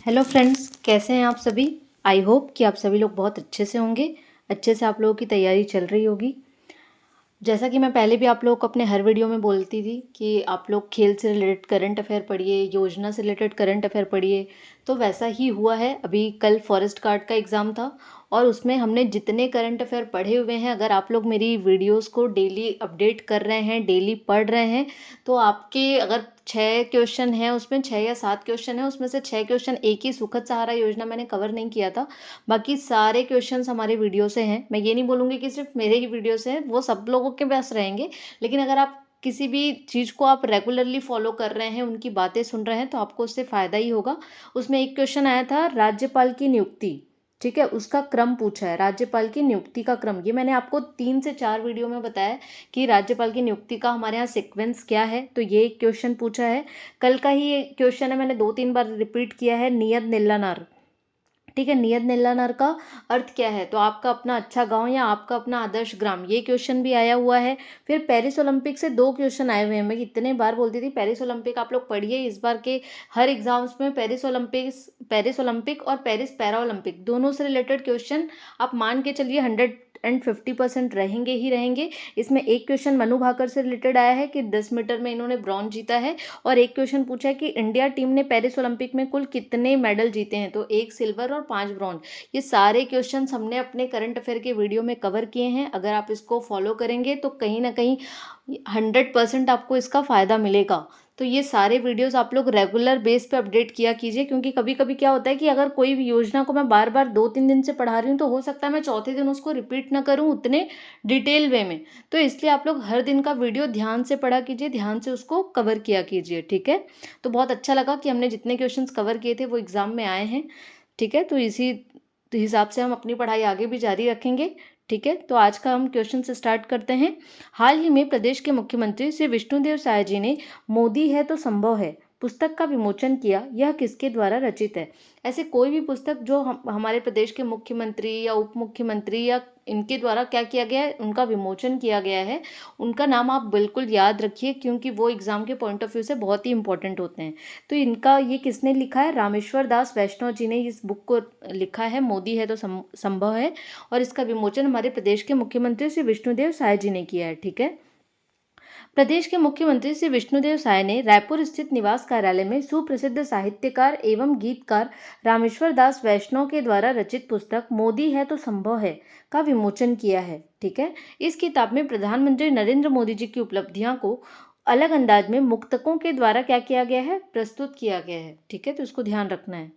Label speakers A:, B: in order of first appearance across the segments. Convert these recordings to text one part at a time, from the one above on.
A: Hello friends, कैसे हैं आप सभी। आई होप कि आप सभी लोग बहुत अच्छे से होंगे। अच्छे से आप लोगों की तैयारी चल रही होगी। जैसा कि मैं पहले भी आप लोगों को अपने हर वीडियो में बोलती थी कि आप लोग खेल से रिलेटेड करंट अफेयर पढ़िए, योजना से रिलेटेड करंट अफेयर पढ़िए, तो वैसा ही हुआ है। अभी कल फॉरेस्ट गार्ड का एग्ज़ाम था और उसमें हमने जितने करंट अफेयर पढ़े हुए हैं, अगर आप लोग मेरी वीडियोस को डेली अपडेट कर रहे हैं, डेली पढ़ रहे हैं, तो आपके अगर 6 क्वेश्चन हैं उसमें 6 या 7 क्वेश्चन हैं, उसमें से 6 क्वेश्चन एक ही सुखद सहारा योजना मैंने कवर नहीं किया था। बाकी सारे क्वेश्चंस हमारे वीडियो से हैं। मैं ये नहीं बोलूँगी कि सिर्फ मेरे ही वीडियो से हैं, वो सब लोगों के पास रहेंगे। लेकिन अगर आप किसी भी चीज़ को आप रेगुलरली फॉलो कर रहे हैं, उनकी बातें सुन रहे हैं, तो आपको उससे फ़ायदा ही होगा। उसमें एक क्वेश्चन आया था राज्यपाल की नियुक्ति, ठीक है, उसका क्रम पूछा है। राज्यपाल की नियुक्ति का क्रम, ये मैंने आपको 3 से 4 वीडियो में बताया कि राज्यपाल की नियुक्ति का हमारे यहाँ सीक्वेंस क्या है। तो ये एक क्वेश्चन पूछा है। कल का ही ये क्वेश्चन है, मैंने 2-3 बार रिपीट किया है, नियत निल्लानार, ठीक है। नियत निल्लानार का अर्थ क्या है, तो आपका अपना अच्छा गांव या आपका अपना आदर्श ग्राम, ये क्वेश्चन भी आया हुआ है। फिर पेरिस ओलंपिक से 2 क्वेश्चन आए हुए हैं। मैं इतने बार बोलती थी पेरिस ओलंपिक आप लोग पढ़िए। इस बार के हर एग्जाम्स में पेरिस ओलंपिक और पेरिस पैरा ओलंपिक दोनों से रिलेटेड क्वेश्चन आप मान के चलिए 150% रहेंगे ही रहेंगे। इसमें एक क्वेश्चन मनु भाकर से रिलेटेड आया है कि 10 मीटर में इन्होंने ब्रॉन्ज जीता है, और एक क्वेश्चन पूछा है कि इंडिया टीम ने पेरिस ओलंपिक में कुल कितने मेडल जीते हैं, तो 1 सिल्वर और 5 ब्रॉन्ज। ये सारे क्वेश्चंस हमने अपने करंट अफेयर के वीडियो में कवर किए हैं। अगर आप इसको फॉलो करेंगे तो कहीं ना कहीं 100% आपको इसका फ़ायदा मिलेगा। तो ये सारे वीडियोस आप लोग रेगुलर बेस पे अपडेट किया कीजिए, क्योंकि कभी कभी क्या होता है कि अगर कोई भी योजना को मैं बार बार 2-3 दिन से पढ़ा रही हूँ, तो हो सकता है मैं चौथे दिन उसको रिपीट ना करूँ उतने डिटेल वे में। तो इसलिए आप लोग हर दिन का वीडियो ध्यान से पढ़ा कीजिए, ध्यान से उसको कवर किया कीजिए, ठीक है। तो बहुत अच्छा लगा कि हमने जितने क्वेश्चंस कवर किए थे वो एग्ज़ाम में आए हैं, ठीक है। तो इसी हिसाब से हम अपनी पढ़ाई आगे भी जारी रखेंगे, ठीक है। तो आज का हम क्वेश्चन से स्टार्ट करते हैं। हाल ही में प्रदेश के मुख्यमंत्री श्री विष्णुदेव साय जी ने मोदी है तो संभव है पुस्तक का विमोचन किया। यह किसके द्वारा रचित है। ऐसे कोई भी पुस्तक जो हमारे प्रदेश के मुख्यमंत्री या उप मुख्यमंत्री या इनके द्वारा क्या किया गया है, उनका विमोचन किया गया है, उनका नाम आप बिल्कुल याद रखिए, क्योंकि वो एग्जाम के पॉइंट ऑफ व्यू से बहुत ही इंपॉर्टेंट होते हैं। तो इनका ये किसने लिखा है, रामेश्वर दास वैष्णव जी ने इस बुक को लिखा है, मोदी है तो संभव है। और इसका विमोचन हमारे प्रदेश के मुख्यमंत्री श्री विष्णुदेव साय जी ने किया है, ठीक है। प्रदेश के मुख्यमंत्री श्री विष्णुदेव साय ने रायपुर स्थित निवास कार्यालय में सुप्रसिद्ध साहित्यकार एवं गीतकार रामेश्वर दास वैष्णव के द्वारा रचित पुस्तक मोदी है तो संभव है का विमोचन किया है, ठीक है। इस किताब में प्रधानमंत्री नरेंद्र मोदी जी की उपलब्धियां को अलग अंदाज में मुक्तकों के द्वारा क्या किया गया है, प्रस्तुत किया गया है, ठीक है। तो इसको ध्यान रखना है।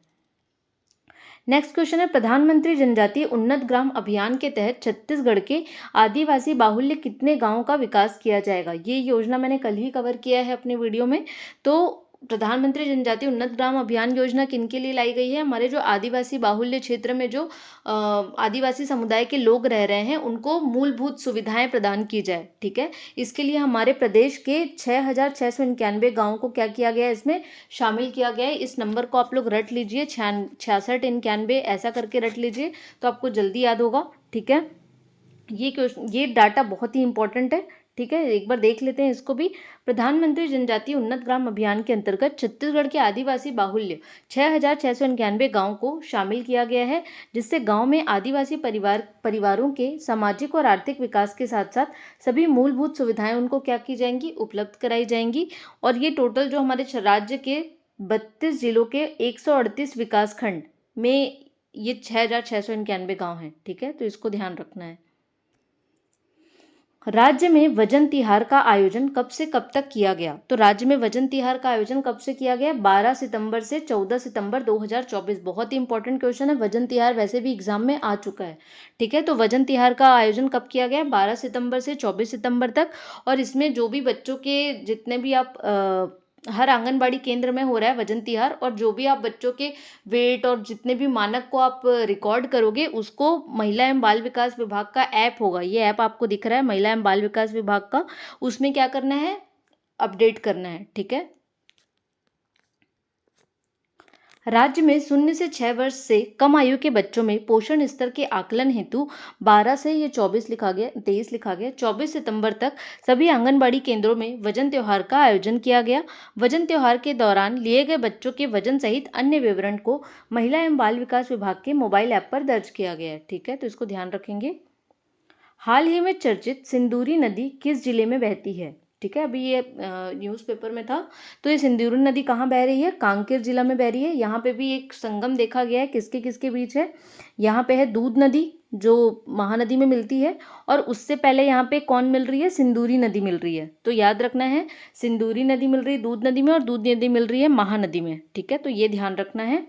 A: नेक्स्ट क्वेश्चन है, प्रधानमंत्री जनजातीय उन्नत ग्राम अभियान के तहत छत्तीसगढ़ के आदिवासी बाहुल्य कितने गांवों का विकास किया जाएगा। ये योजना मैंने कल ही कवर किया है अपने वीडियो में। तो प्रधानमंत्री जनजातीय उन्नत ग्राम अभियान योजना किनके लिए लाई गई है, हमारे जो आदिवासी बाहुल्य क्षेत्र में जो आदिवासी समुदाय के लोग रह रहे हैं, उनको मूलभूत सुविधाएं प्रदान की जाए, ठीक है। इसके लिए हमारे प्रदेश के 6,691 गाँवों को क्या किया गया है, इसमें शामिल किया गया है। इस नंबर को आप लोग रट लीजिए, 6691 ऐसा करके रट लीजिए, तो आपको जल्दी याद होगा, ठीक है। ये डाटा बहुत ही इंपॉर्टेंट है, ठीक है। एक बार देख लेते हैं इसको भी। प्रधानमंत्री जनजातीय उन्नत ग्राम अभियान के अंतर्गत छत्तीसगढ़ के आदिवासी बाहुल्य 6,691 गाँव को शामिल किया गया है, जिससे गांव में आदिवासी परिवारों के सामाजिक और आर्थिक विकास के साथ साथ सभी मूलभूत सुविधाएं उनको क्या की जाएंगी, उपलब्ध कराई जाएंगी। और ये टोटल जो हमारे राज्य के 32 जिलों के 138 विकास खंड में ये 6,691 गाँव हैं, ठीक है। तो इसको ध्यान रखना है। राज्य में वजन तिहार का आयोजन कब से कब तक किया गया, तो राज्य में वजन तिहार का आयोजन कब से किया गया, 12 सितंबर से 14 सितंबर 2024। बहुत ही इंपॉर्टेंट क्वेश्चन है। वजन तिहार वैसे भी एग्जाम में आ चुका है, ठीक है। तो वजन तिहार का आयोजन कब किया गया, 12 सितंबर से 24 सितंबर तक। और इसमें जो भी बच्चों के जितने भी आप हर आंगनबाड़ी केंद्र में हो रहा है वजन तिहार, और जो भी आप बच्चों के वेट और जितने भी मानक को आप रिकॉर्ड करोगे, उसको महिला एवं बाल विकास विभाग का ऐप होगा, ये ऐप आपको दिख रहा है महिला एवं बाल विकास विभाग का, उसमें क्या करना है, अपडेट करना है, ठीक है। राज्य में 0 से 6 वर्ष से कम आयु के बच्चों में पोषण स्तर के आकलन हेतु 12 से ये 24 लिखा गया 23 लिखा गया 24 सितंबर तक सभी आंगनबाड़ी केंद्रों में वजन त्योहार का आयोजन किया गया। वजन त्योहार के दौरान लिए गए बच्चों के वजन सहित अन्य विवरण को महिला एवं बाल विकास विभाग के मोबाइल ऐप पर दर्ज किया गया है। ठीक है, तो इसको ध्यान रखेंगे। हाल ही में चर्चित सिंदूरी नदी किस जिले में बहती है? ठीक है, अभी ये न्यूज़पेपर में था। तो ये सिंदूरी नदी कहाँ बह रही है? कांकेर जिला में बह रही है। यहाँ पे भी एक संगम देखा गया है, किसके किसके बीच है? यहाँ पे है दूध नदी जो महानदी में मिलती है, और उससे पहले यहाँ पे कौन मिल रही है? सिंदूरी नदी मिल रही है। तो याद रखना है, सिंदूरी नदी मिल रही है दूध नदी में, और दूध नदी मिल रही है महानदी में। ठीक है, तो ये ध्यान रखना है।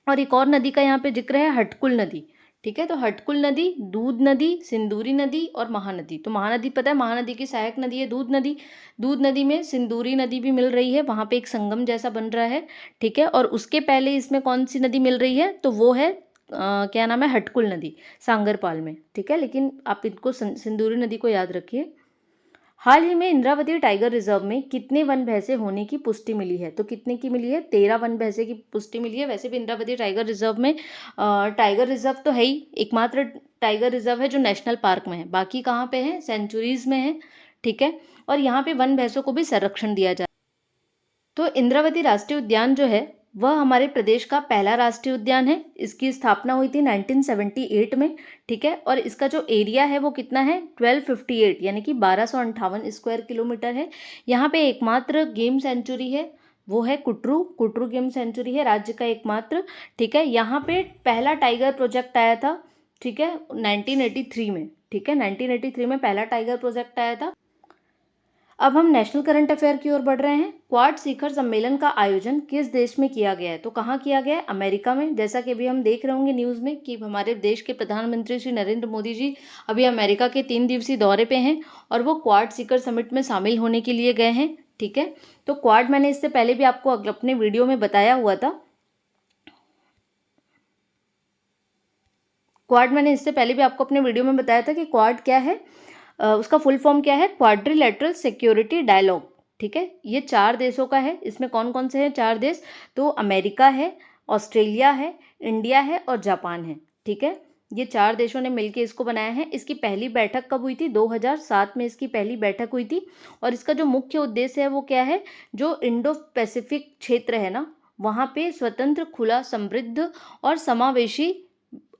A: और एक और नदी का यहाँ पे जिक्र है, हटकुल नदी। ठीक है, तो हटकुल नदी, दूध नदी, सिंदूरी नदी और महानदी। तो महानदी पता है, महानदी की सहायक नदी है दूध नदी। दूध नदी में सिंदूरी नदी भी मिल रही है, वहाँ पे एक संगम जैसा बन रहा है। ठीक है, और उसके पहले इसमें कौन सी नदी मिल रही है? तो वो है क्या नाम है? हटकुल नदी, सांगरपाल में। ठीक है, लेकिन आप इनको सिंदूरी नदी को याद रखिए। हाल ही में इंद्रावती टाइगर रिजर्व में कितने वन भैंसे होने की पुष्टि मिली है? तो कितने की मिली है? 13 वन भैंसे की पुष्टि मिली है। वैसे भी इंद्रावती टाइगर रिजर्व में टाइगर रिजर्व तो है ही, एकमात्र टाइगर रिजर्व है जो नेशनल पार्क में है। बाकी कहाँ पे है? सेंचुरीज में है। ठीक है, और यहाँ पे वन भैंसों को भी संरक्षण दिया जाए। तो इंद्रावती राष्ट्रीय उद्यान जो है वह हमारे प्रदेश का पहला राष्ट्रीय उद्यान है। इसकी स्थापना हुई थी 1978 में। ठीक है, और इसका जो एरिया है वो कितना है? 1258 यानी कि 1258 स्क्वायर किलोमीटर है। यहाँ पे एकमात्र गेम सेंचुरी है, वो है कुटरू गेम सेंचुरी है, राज्य का एकमात्र। ठीक है, यहाँ पे पहला टाइगर प्रोजेक्ट आया था। ठीक है, 1983 में। ठीक है, 1983 में पहला टाइगर प्रोजेक्ट आया था। अब हम नेशनल करंट अफेयर की ओर बढ़ रहे हैं। क्वाड शिखर सम्मेलन का आयोजन किस देश में किया गया है? तो कहाँ किया गया है? अमेरिका में। जैसा कि अभी हम देख रहे होंगे न्यूज़ में कि हमारे देश के प्रधानमंत्री श्री नरेंद्र मोदी जी अभी अमेरिका के 3 दिवसीय दौरे पे हैं, और वो क्वाड शिखर समिट में शामिल होने के लिए गए हैं। ठीक है, तो क्वाड मैंने इससे पहले भी आपको अपने वीडियो में बताया हुआ था। क्वाड मैंने इससे पहले भी आपको अपने वीडियो में बताया था कि क्वाड क्या है। उसका फुल फॉर्म क्या है? Quadrilateral security dialogue. ठीक है, ये 4 देशों का है। इसमें कौन कौन से हैं 4 देश? तो अमेरिका है, ऑस्ट्रेलिया है, इंडिया है और जापान है। ठीक है, ये 4 देशों ने मिलकर इसको बनाया है। इसकी पहली बैठक कब हुई थी? 2007 में इसकी पहली बैठक हुई थी। और इसका जो मुख्य उद्देश्य है वो क्या है? जो इंडो पैसिफिक क्षेत्र है ना, वहाँ पे स्वतंत्र, खुला, समृद्ध और समावेशी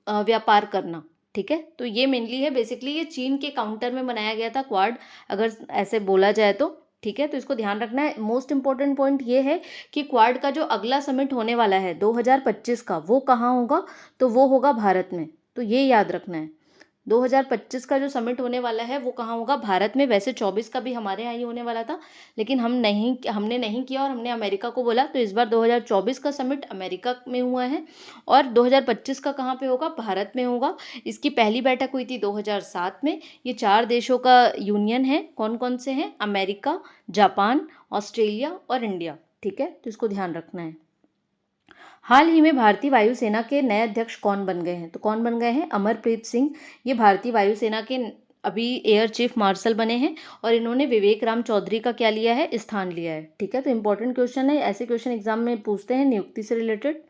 A: व्यापार करना। ठीक है, तो ये मेनली है। बेसिकली ये चीन के काउंटर में बनाया गया था क्वाड, अगर ऐसे बोला जाए तो। ठीक है, तो इसको ध्यान रखना है। मोस्ट इंपॉर्टेंट पॉइंट ये है कि क्वाड का जो अगला समिट होने वाला है 2025 का, वो कहाँ होगा? तो वो होगा भारत में। तो ये याद रखना है, 2025 का जो समिट होने वाला है वो कहाँ होगा? भारत में। वैसे 24 का भी हमारे यहाँ ही होने वाला था, लेकिन हमने नहीं किया और हमने अमेरिका को बोला। तो इस बार 2024 का समिट अमेरिका में हुआ है, और 2025 का कहाँ पे होगा? भारत में होगा। इसकी पहली बैठक हुई थी 2007 में। ये 4 देशों का यूनियन है। कौन कौन से हैं? अमेरिका, जापान, ऑस्ट्रेलिया और इंडिया। ठीक है, तो इसको ध्यान रखना है। हाल ही में भारतीय वायुसेना के नए अध्यक्ष कौन बन गए हैं? तो कौन बन गए हैं? अमरप्रीत सिंह। ये भारतीय वायुसेना के अभी एयर चीफ मार्शल बने हैं, और इन्होंने विवेक राम चौधरी का क्या लिया है? स्थान लिया है। ठीक है, तो इंपॉर्टेंट क्वेश्चन है, ऐसे क्वेश्चन एग्जाम में पूछते हैं नियुक्ति से रिलेटेड।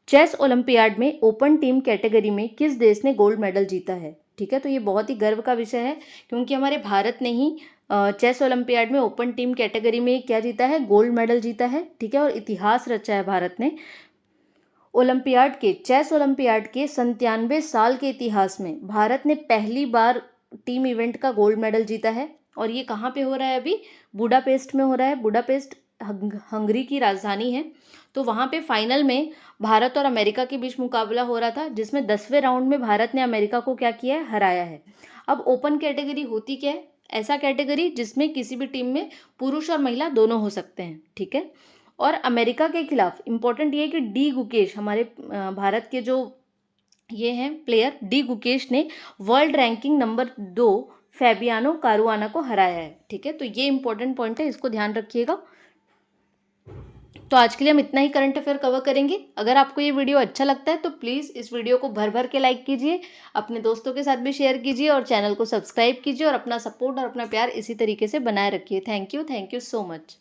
A: चेस ओलंपियाड में ओपन टीम कैटेगरी में किस देश ने गोल्ड मेडल जीता है? ठीक है, तो ये बहुत ही गर्व का विषय है, क्योंकि हमारे भारत ने ही चेस ओलंपियाड में ओपन टीम कैटेगरी में क्या जीता है? गोल्ड मेडल जीता है। ठीक है, और इतिहास रचा है भारत ने। चेस ओलंपियाड के 97 साल के इतिहास में भारत ने पहली बार टीम इवेंट का गोल्ड मेडल जीता है। और ये कहाँ पे हो रहा है? अभी बुडापेस्ट में हो रहा है। बुडापेस्ट हंगरी की राजधानी है। तो वहाँ पे फाइनल में भारत और अमेरिका के बीच मुकाबला हो रहा था, जिसमें 10वें राउंड में भारत ने अमेरिका को क्या किया है? हराया है। अब ओपन कैटेगरी होती क्या है? ऐसा कैटेगरी जिसमें किसी भी टीम में पुरुष और महिला दोनों हो सकते हैं। ठीक है, और अमेरिका के खिलाफ इंपॉर्टेंट ये है कि डी गुकेश, हमारे भारत के जो ये हैं प्लेयर, डी गुकेश ने world ranking number 2 Fabiano Caruana को हराया है। ठीक है, तो ये इंपॉर्टेंट पॉइंट है, इसको ध्यान रखिएगा। तो आज के लिए हम इतना ही करंट अफेयर कवर करेंगे। अगर आपको ये वीडियो अच्छा लगता है तो प्लीज़ इस वीडियो को भर भर के लाइक कीजिए, अपने दोस्तों के साथ भी शेयर कीजिए, और चैनल को सब्सक्राइब कीजिए, और अपना सपोर्ट और अपना प्यार इसी तरीके से बनाए रखिए। Thank you so much.